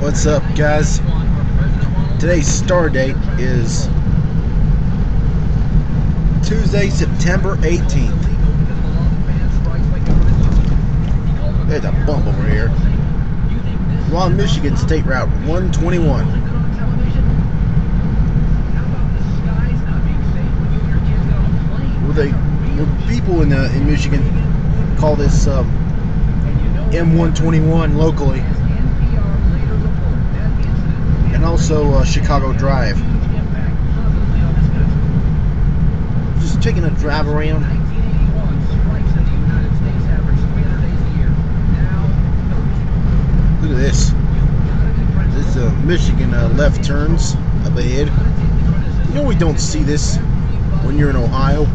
What's up, guys? Today's star date is Tuesday, September 18th. There's a bump over here. We're on Michigan State Route 121. What people in Michigan call this M121 locally, and also Chicago Drive. Just taking a drive around. Look at this. This Michigan left turns up ahead. You know we don't see this when you're in Ohio.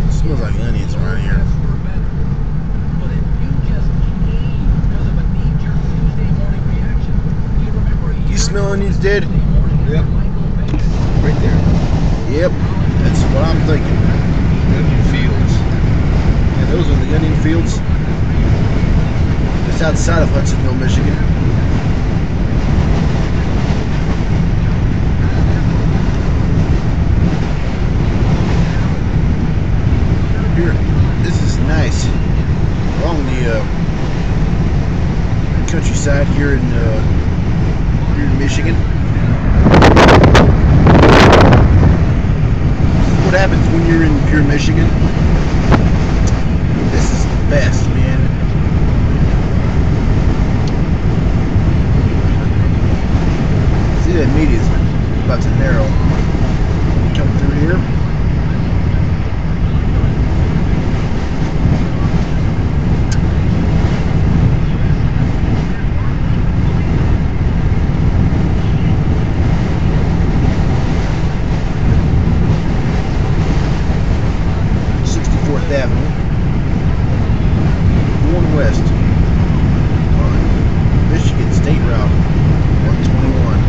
It smells like onions around here. You smell onions, Dad? Yep. Right there. Yep. That's what I'm thinking. Onion fields. Yeah, those are the onion fields. It's outside of Hudsonville, Michigan. Here, this is nice. Along the countryside here in Michigan. This is what happens when you're in pure Michigan. This is the best, man. See that median is about to narrow. Come through here. Avenue, going west on Michigan State Route 121.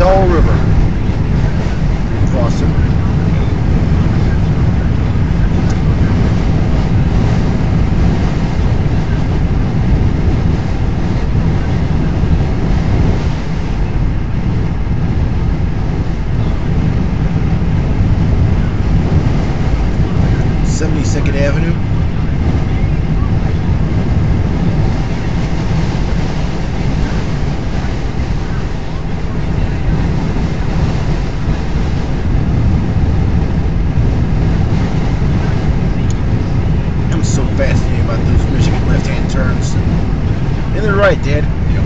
Tall River. Cross it. Second Avenue. Fascinating about those Michigan left-hand turns. And they're right, Dad. Yep.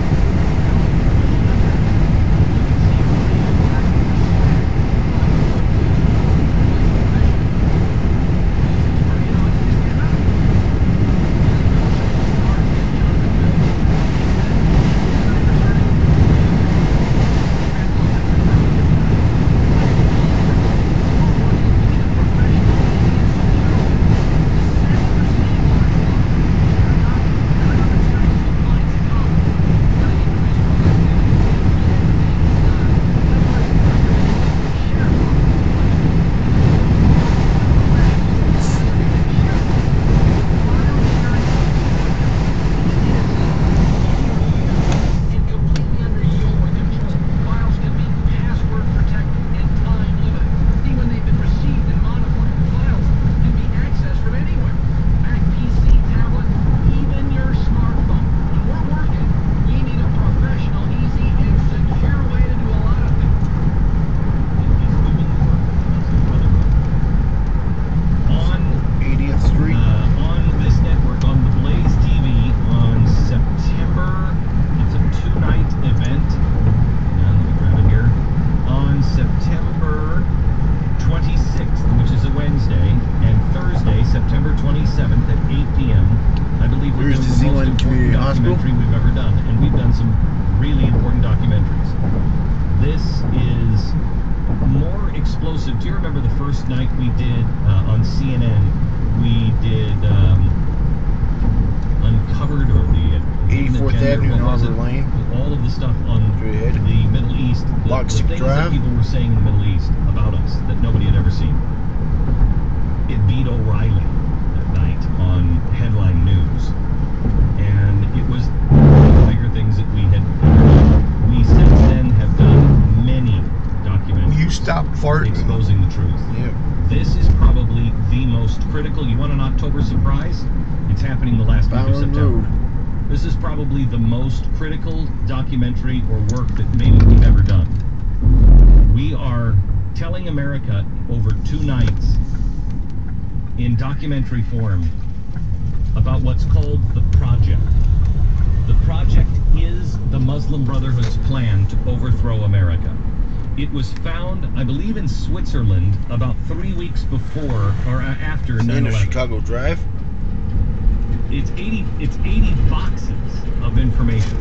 first night we did on CNN, we did Uncovered, or the 84th Avenue and Arbor Lane. all of the stuff on Straight ahead. the Middle East, the Lockstick things Drive. that people were saying in the Middle East about us that nobody had ever seen. It beat O'Reilly that night on headline news, and it was the bigger things that we had. We since then have done many documentaries. You stop farting. Exposing the truth. Yep. This is probably the most critical. You want an October surprise? It's happening the last week of Bowen September. Road. This is probably the most critical documentary or work that maybe we've ever done. We are telling America over 2 nights in documentary form about what's called the Project. The Project is the Muslim Brotherhood's plan to overthrow America. It was found, I believe, in Switzerland about 3 weeks before or after 9/11. End of Chicago Drive. It's 80 boxes of information.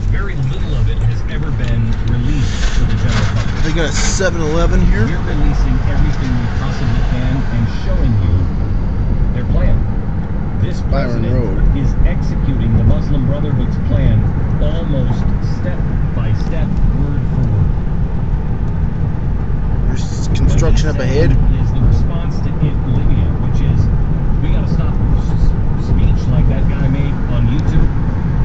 Very little of it has ever been released to the general public. They got a 7-Eleven here. We're releasing everything we possibly can and showing you their plan. This Byron president Road. is executing the Muslim Brotherhood's plan almost step by step, word for word. There's construction up What he's ahead. saying is the response to Libya, which is we got to stop speech like that guy made on YouTube.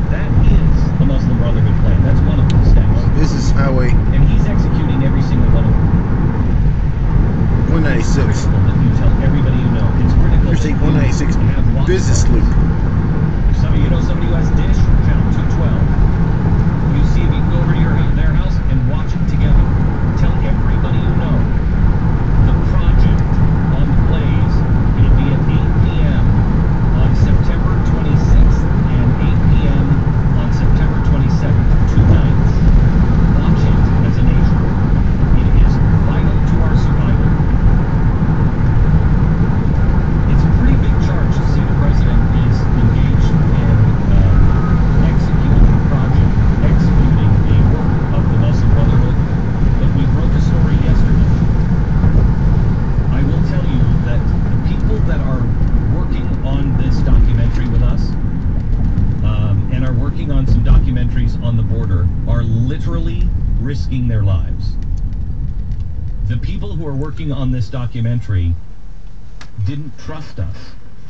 That is the Muslim Brotherhood plan. That's one of the steps. This is Highway And he's executing every single one of them. 196. It's critical that you tell everybody you know. It's critical Interstate that you 196 have watch business parties. loop. If some of you know somebody who has Dish, channel 212. You see if you can go over to their house and watch it together. Tell everybody you know. The Project on the Blaze. It'll be at 8 p.m. on September 26th and 8 p.m. on September 27th. 2 nights. Watch it as a nation. It is vital to our survival. It's a pretty big charge to see the president is engaged in executing the project, executing the work of the Muslim Brotherhood. But we broke a story yesterday. I will tell you that the people that are working on this documentary with us and are working on some documentaries on the border are literally risking their lives. The people who are working on this documentary didn't trust us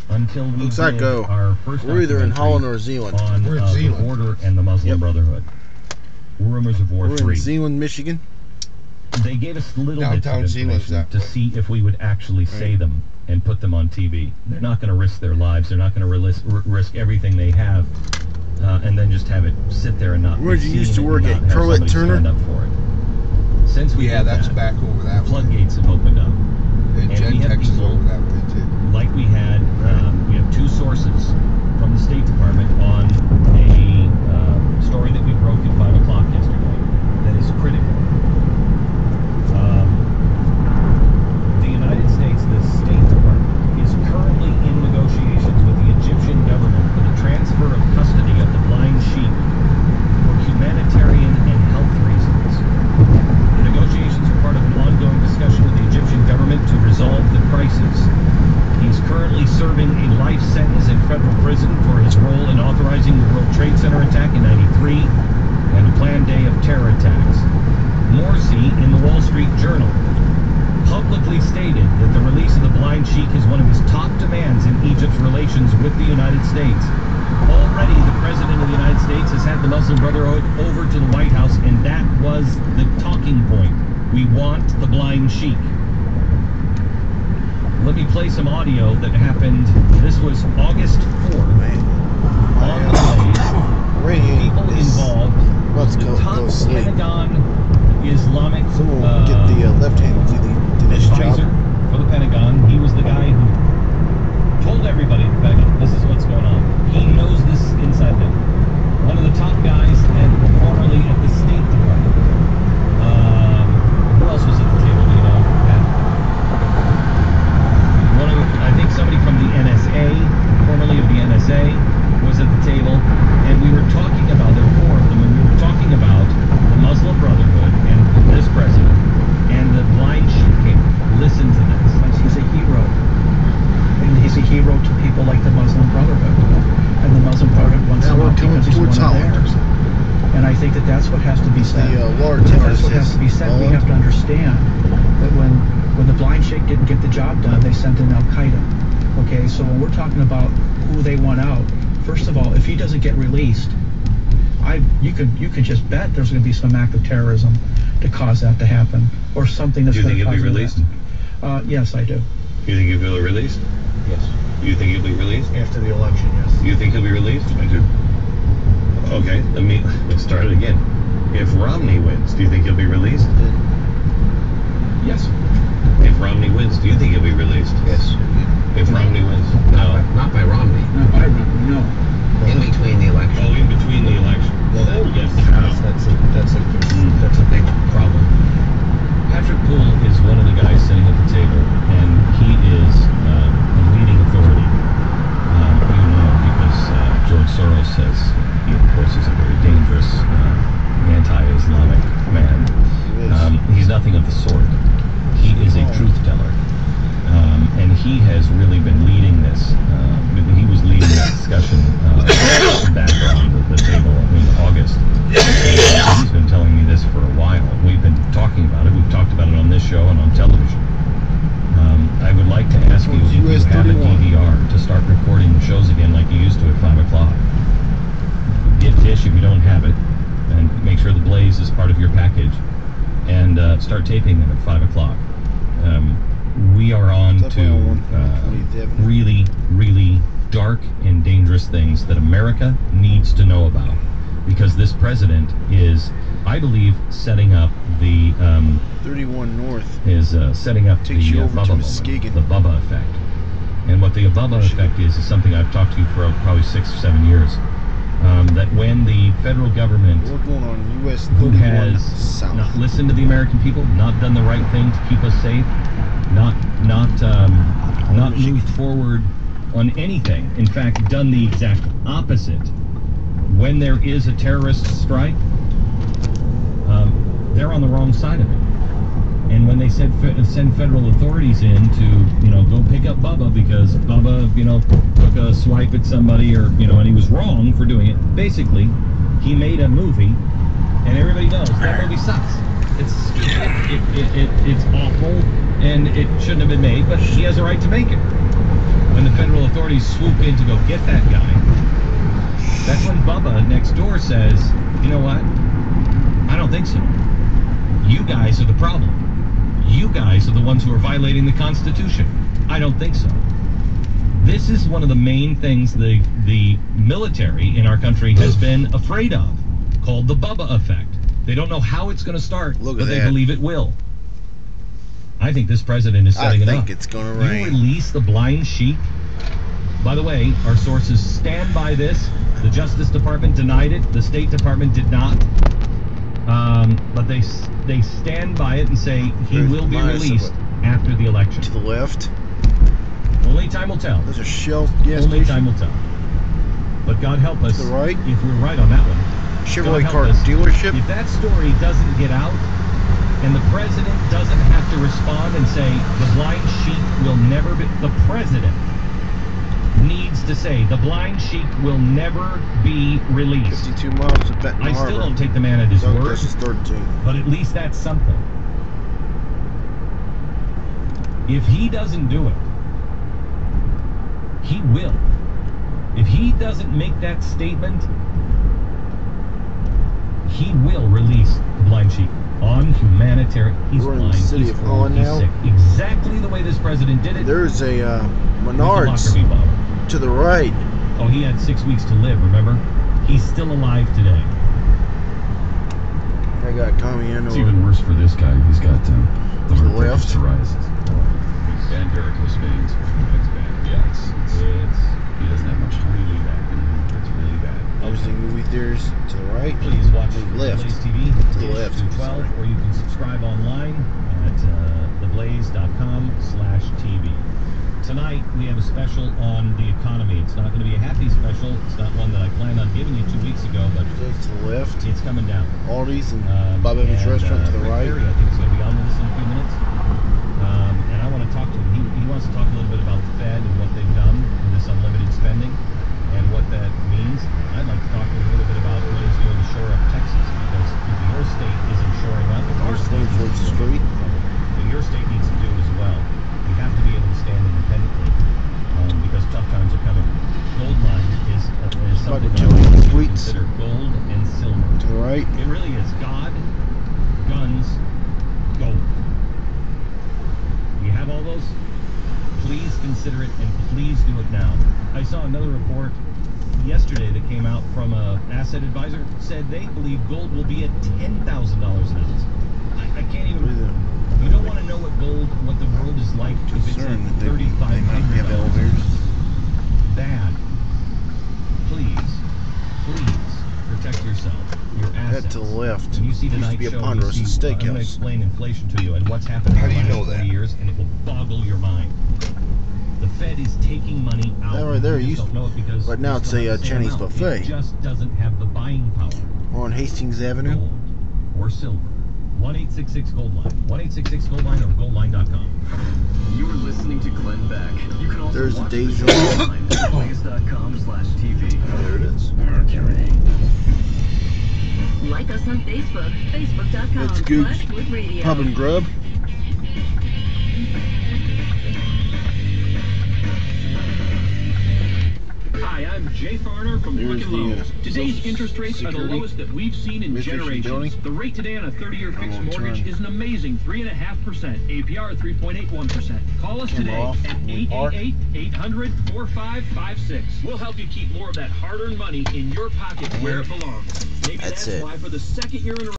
until we Looks did like our first we're either in documentary Holland or Zeeland. on We're in the Zeeland. border and the Muslim Yep. Brotherhood. Rumors of War We're 3. in Zeeland, Michigan. They gave us little bits Downtown of Zeeland's information that to way. see if we would actually say Right. them and put them on TV. They're not going to risk their lives. They're not going to risk everything they have and then just have it sit there and not be Where'd you seen used to and work not at? have Curlett somebody Turner? stand up for it. Since we Yeah, did that's that, back over that way. floodgates have opened up. And and we have Gentex is people- over that way too. Like we had, we have 2 sources from the State Department on a story that we broke at 5 o'clock yesterday that is critical. The United States, the State Department, is currently in negotiations with the Egyptian government for the transfer of custody of the blind sheep for humanitarian and health reasons. The negotiations are part of an ongoing discussion with the Egyptian government to resolve the crisis. He's currently serving a life sentence in federal prison for his role in authorizing the World Trade Center attack in '93 and a planned day of terror attacks. Morsi, in the Wall Street Journal, publicly stated that the release of the blind sheik is one of his top demands in Egypt's relations with the United States. Already, the President of the United States has had the Muslim Brotherhood over to the White House, and that was the talking point. We want the blind sheik. Let me play some audio that happened. This was August 4th. Man, On the Blaze. radiating People is involved. let's The go top sleep. Pentagon Islamic Someone will get the left hand to do this advisor job. for the Pentagon. He was the guy who told everybody at the Pentagon, this is what's going on. He knows this inside out. One of the top guys formerly at the State Department. Who else was at the table? Do you know? I think somebody from the NSA, formerly of the NSA, was at the table, and we were talking about, there were 4 of them, and we were talking about the Muslim Brotherhood and this president and the blind sheep. Listen to understand that when the blind sheik didn't get the job done, they sent in Al Qaeda. Okay, so when we're talking about who they want out, first of all, if he doesn't get released, you could just bet there's going to be some act of terrorism to cause that to happen, or something that's going to cause. Do you think he'll be released? Yes, I do. You think he'll be released? Yes. You think he'll be released? After the election, yes. You think he'll be released? I do. Okay, let's start it again. If Romney wins, do you think he'll be released? Yes. If Romney wins, do you think he'll be released? Yes. If Romney wins? Not by Romney. Not by Romney, no. In between the election. Oh, in between the election. Well, Yes. That's a big problem. Patrick Poole is one of the guys sitting at the table, and he is a leading authority. You know, because George Soros says he, of course, is a very dangerous anti-Islamic man. He's nothing of the sort. He is a truth teller, and he has really been leading this. He was leading that discussion back on the table in August. He's been telling me this for a while. We've been talking about it. We've talked about it on this show and on television. I would like to ask you if you have a DVR to start recording shows again like you used to at 5 o'clock. Get Dish if you don't have it, and make sure the Blaze is part of your package, and start taping them at 5 o'clock. We are on to really, really dark and dangerous things that America needs to know about, because this president is, I believe, setting up the 31 North is setting up the Bubba moment, the Bubba effect. And what the Bubba effect is something I've talked to you for probably 6 or 7 years. That when the federal government, we're going on US who 31 has South. not listened to the American people, not done the right thing to keep us safe, not moved forward on anything, in fact done the exact opposite, when there is a terrorist strike, they're on the wrong side of it. And when they send federal authorities in to, go pick up Bubba because Bubba, took a swipe at somebody, or, and he was wrong for doing it. Basically, he made a movie, and everybody knows that movie sucks. It's awful, and it shouldn't have been made, but he has a right to make it. When the federal authorities swoop in to go get that guy, that's when Bubba next door says, you know what? I don't think so. You guys are the problem. You guys are the ones who are violating the Constitution. I don't think so. This is one of the main things the military in our country has been afraid of, called the Bubba effect. They don't know how it's going to start, but they believe it will. I think this president is setting it up. I think it's going to rain. You release the blind sheep. By the way, our sources stand by this. The Justice Department denied it. The State Department did not. But they stand by it and say he will be released after the election. To the left. Only time will tell. There's a Shell gas Only station. time will tell. But God help us To the right. if we're right on that one. Chevrolet car dealership. If that story doesn't get out, and the president doesn't have to respond and say the blind sheep will never be, the president needs to say the blind sheep will never be released. 52 miles to Benton I Harbor. still don't take the man at his word, This is 13. but at least that's something. If he doesn't do it, he will. If he doesn't make that statement, he will release the blind sheep on humanitarian. He's We're in the blind. city He's of old. Holland He's now. sick. Exactly the way this president did it. There's a with the Menards Lockerbie bottle. to the right. Oh, he had 6 weeks to live. Remember? He's still alive today. I got Camiano. It's even worse for this guy. He's got the To the heart left. psoriasis. And varicose veins, which is bad. Yeah, he doesn't have much time. Really bad. It's really bad. There's the movie theaters to the right. Please watch Left. Blaze TV To the left. 212, or you can subscribe online at theblaze.com/TV. Tonight we have a special on the economy. It's not going to be a happy special. It's not one that I planned on giving you 2 weeks ago, but To the left. it's coming down. Aldi's and Bob Evans And, Restaurant to the Rick right. Perry, I think, is going to be on with us in a few minutes. And I want to talk to him. He wants to talk a little bit about the Fed and what they've done with this unlimited spending and what that means. I'd like to talk a little bit about what he's doing to shore up Texas, because if your state isn't shoring up, if our Our state Stanford isn't shoring Street. up, your state needs to do as well. We have to be able to stand independently because tough times are coming. Gold mine is something that we consider gold and silver. To the right. It really is God, guns, gold. You have all those? Please consider it, and please do it now. I saw another report yesterday that came out from an asset advisor, said they believe gold will be at $10,000 an ounce. I can't even. You don't want to know what the world is like if it's at $3,500. Bad. Please protect yourself, your assets. Head to the left. When you see Used to tonight's be a show, Ponderosa you see, I'm going to Steakhouse. explain inflation to you and what's happened How in do the you last know 40 that? years, and it will boggle your mind. The Fed is taking money out. That right there You just used- don't know it because right now you it's still a, have the same Chinese amount. buffet. It just doesn't have the buying power. We're on Hastings Avenue. Gold or silver. 1-866-GOLD-LINE. 1-866-GOLD-LINE or goldline.com. You are listening to Glenn Beck. You can also There's the watch Daisy. the show online at vegas.com/TV. There it is. Mercury. Like us on Facebook, facebook.com. It's Goog's Pub and Grub. Hi, I'm Jay Farner from Here's Quicken the, Loans. Today's Social interest rates are the Security lowest that we've seen in Mission generations. building. The rate today on a 30-year fixed will mortgage turn. is an amazing 3.5%. APR 3.81%. Call us Camera today off. at We park. 888-800-4556. We'll help you keep more of that hard-earned money in your pocket where it belongs. Maybe That's that's it. why for the second year in a row,